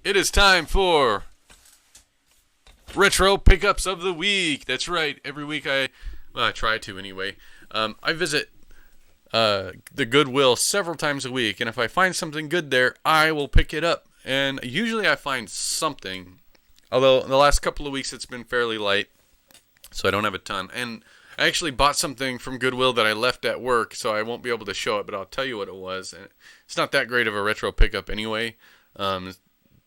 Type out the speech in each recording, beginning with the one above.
It is time for Retro Pickups of the Week. That's right. Every week I try to anyway. I visit the Goodwill several times a week, and if I find something good there, I will pick it up. And usually I find something, although in the last couple of weeks it's been fairly light, so I don't have a ton. And I actually bought something from Goodwill that I left at work, so I won't be able to show it, but I'll tell you what it was. And it's not that great of a retro pickup anyway.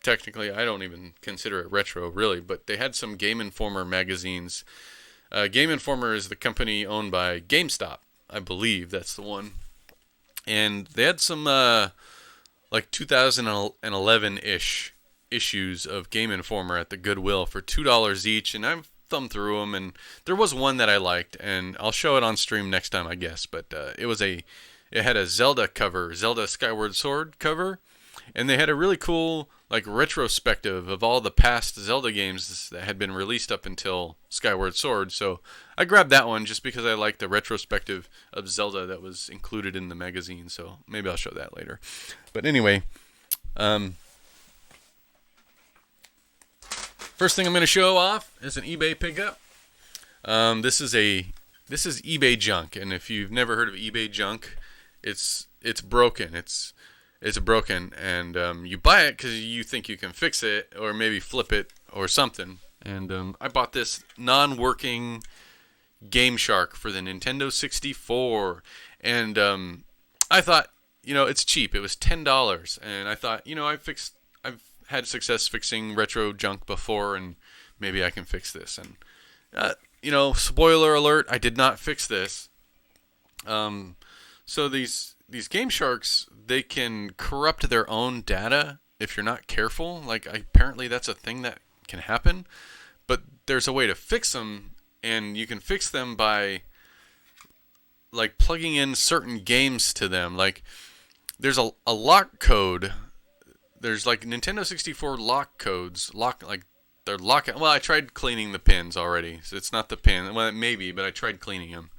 Technically, I don't even consider it retro, really, but they had some Game Informer magazines. Game Informer is the company owned by GameStop. I believe that's the one. And they had some, like 2011-ish issues of Game Informer at the Goodwill for $2 each, and I've thumbed through them, and there was one that I liked, and I'll show it on stream next time, I guess, but it had a Zelda cover, Zelda Skyward Sword cover, and they had a really cool, like, retrospective of all the past Zelda games that had been released up until Skyward Sword. So I grabbed that one just because I liked the retrospective of Zelda that was included in the magazine. So maybe I'll show that later. But anyway, first thing I'm going to show off is an eBay pickup. This is eBay junk, and if you've never heard of eBay junk, it's broken. It's broken, and you buy it because you think you can fix it or maybe flip it or something. And I bought this non-working Game Shark for the Nintendo 64, and I thought, it's cheap. It was $10, and I thought, I've had success fixing retro junk before, and maybe I can fix this. And spoiler alert, I did not fix this. So these Game Sharks, they can corrupt their own data if you're not careful. Apparently that's a thing that can happen. But there's a way to fix them, and you can fix them by plugging in certain games to them. There's a lock code. There's Nintendo 64 lock codes. They're lock. Well, I tried cleaning the pins already. So it's not the pin. Well, maybe, but I tried cleaning them.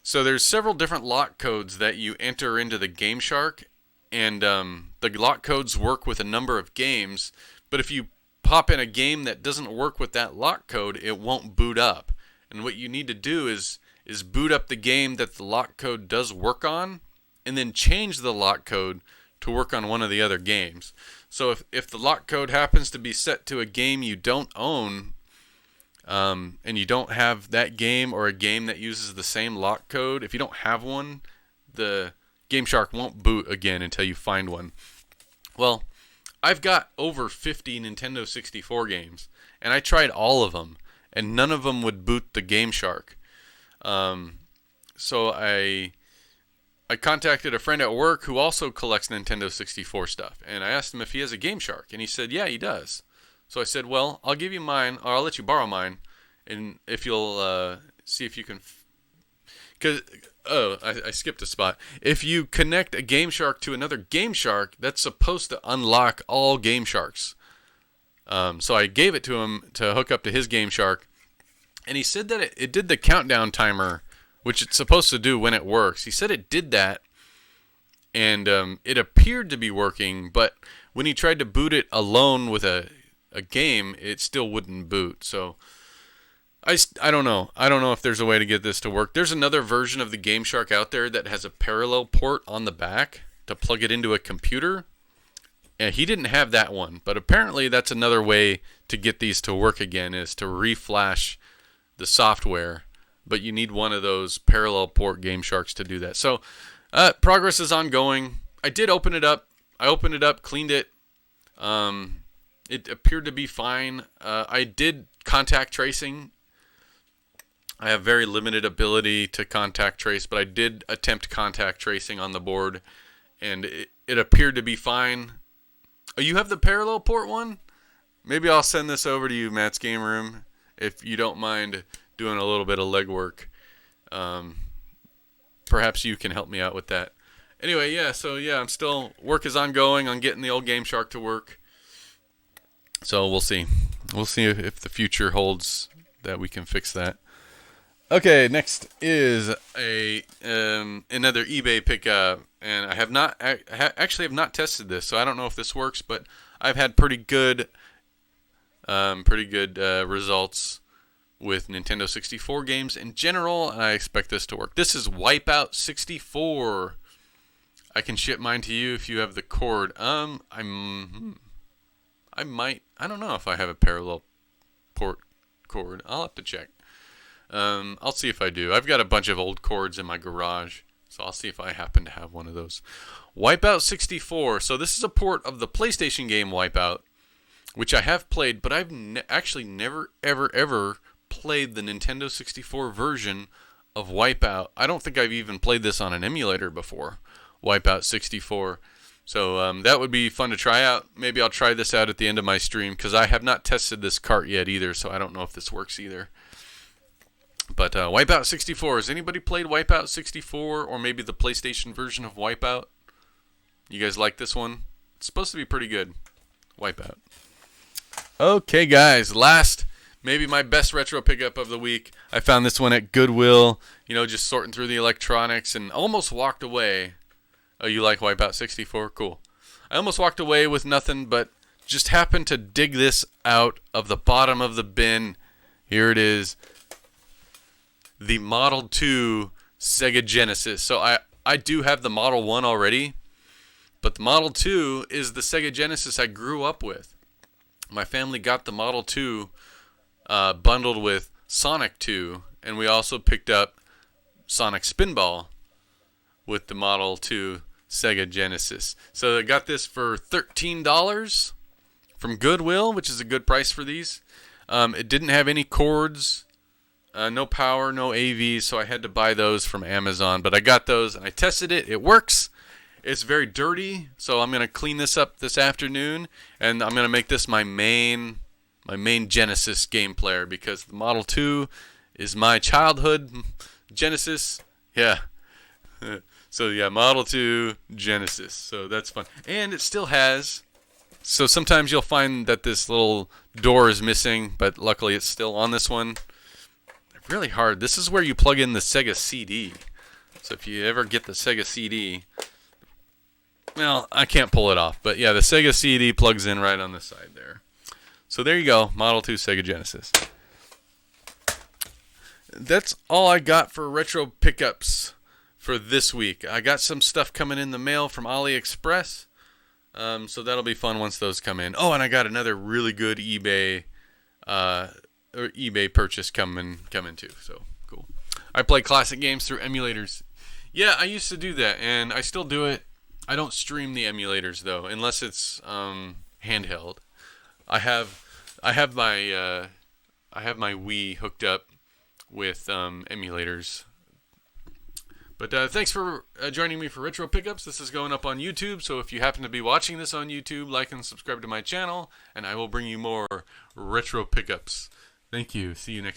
So there's several different lock codes that you enter into the Game Shark, and the lock codes work with a number of games, but if you pop in a game that doesn't work with that lock code, it won't boot up. And what you need to do is boot up the game that the lock code does work on, and then change the lock code to work on one of the other games. So if the lock code happens to be set to a game you don't own, and you don't have that game or a game that uses the same lock code, if you don't have one, the Game Shark won't boot again until you find one. Well, I've got over 50 Nintendo 64 games, and I tried all of them, and none of them would boot the Game Shark. So I contacted a friend at work who also collects Nintendo 64 stuff, and I asked him if he has a Game Shark, and he said, yeah, he does. So I said, well, I'll give you mine, or I'll let you borrow mine, and if you'll see if you can... I skipped a spot. If you connect a Game Shark to another Game Shark, that's supposed to unlock all Game Sharks. So I gave it to him to hook up to his Game Shark, and he said that it did the countdown timer, which it's supposed to do when it works. He said it did that, and it appeared to be working, but when he tried to boot it alone with a game, it still wouldn't boot. So I don't know. I don't know if there's a way to get this to work. There's another version of the Game Shark out there that has a parallel port on the back to plug it into a computer. And he didn't have that one, but apparently that's another way to get these to work again, is to reflash the software. But you need one of those parallel port Game Sharks to do that. So progress is ongoing. I did open it up. I opened it up, cleaned it. It appeared to be fine. I did contact tracing. I have very limited ability to contact trace, but I did attempt contact tracing on the board, and it appeared to be fine. Oh, you have the parallel port one? Maybe I'll send this over to you, Matt's Game Room, if you don't mind doing a little bit of legwork. Perhaps you can help me out with that. Anyway, I'm still, work is ongoing on getting the old Game Shark to work. So we'll see. We'll see if the future holds that we can fix that. Okay, next is a another eBay pickup, and actually have not tested this, so I don't know if this works, but I've had pretty good results with Nintendo 64 games in general, and I expect this to work. This is Wipeout 64. I can ship mine to you if you have the cord. I might. I don't know if I have a parallel port cord. I'll have to check. I'll see if I do. I've got a bunch of old cords in my garage, so I'll see if I happen to have one of those. Wipeout 64. So this is a port of the PlayStation game Wipeout, which I have played, but I've actually never, ever played the Nintendo 64 version of Wipeout. I don't think I've even played this on an emulator before, Wipeout 64. So that would be fun to try out. Maybe I'll try this out at the end of my stream, because I have not tested this cart yet either, so I don't know if this works either. But Wipeout 64. Has anybody played Wipeout 64, or maybe the PlayStation version of Wipeout? You guys like this one? It's supposed to be pretty good. Wipeout. Okay, guys. Last, maybe my best retro pickup of the week. I found this one at Goodwill. Just sorting through the electronics, and almost walked away. Oh, you like Wipeout 64? Cool. I almost walked away with nothing, but just happened to dig this out of the bottom of the bin. Here it is. The Model 2 Sega Genesis. So I do have the Model 1 already, but the Model 2 is the Sega Genesis I grew up with. My family got the Model 2 bundled with Sonic 2, and we also picked up Sonic Spinball with the Model 2 Sega Genesis. So I got this for $13 from Goodwill, which is a good price for these. It didn't have any cords. No power, no AV, so I had to buy those from Amazon. But I got those, and I tested it. It works. It's very dirty, so I'm going to clean this up this afternoon, and I'm going to make this my main Genesis game player, because the Model 2 is my childhood Genesis. Yeah. So, yeah, Model 2 Genesis. So that's fun. And it still has... So sometimes you'll find that this little door is missing, but luckily it's still on this one. Really hard. This is where you plug in the Sega CD. So if you ever get the Sega CD, well, I can't pull it off, but yeah, the Sega CD plugs in right on the side there. So there you go, Model 2 Sega Genesis. That's all I got for retro pickups for this week. I got some stuff coming in the mail from AliExpress, so that'll be fun once those come in. Oh, and I got another really good eBay purchase coming too. So cool. I play classic games through emulators. Yeah, I used to do that, and I still do it. I don't stream the emulators though, unless it's handheld. I have my Wii hooked up with emulators. But thanks for joining me for Retro Pickups. This is going up on YouTube, so if you happen to be watching this on YouTube, like and subscribe to my channel, and I will bring you more Retro Pickups. Thank you. See you next time.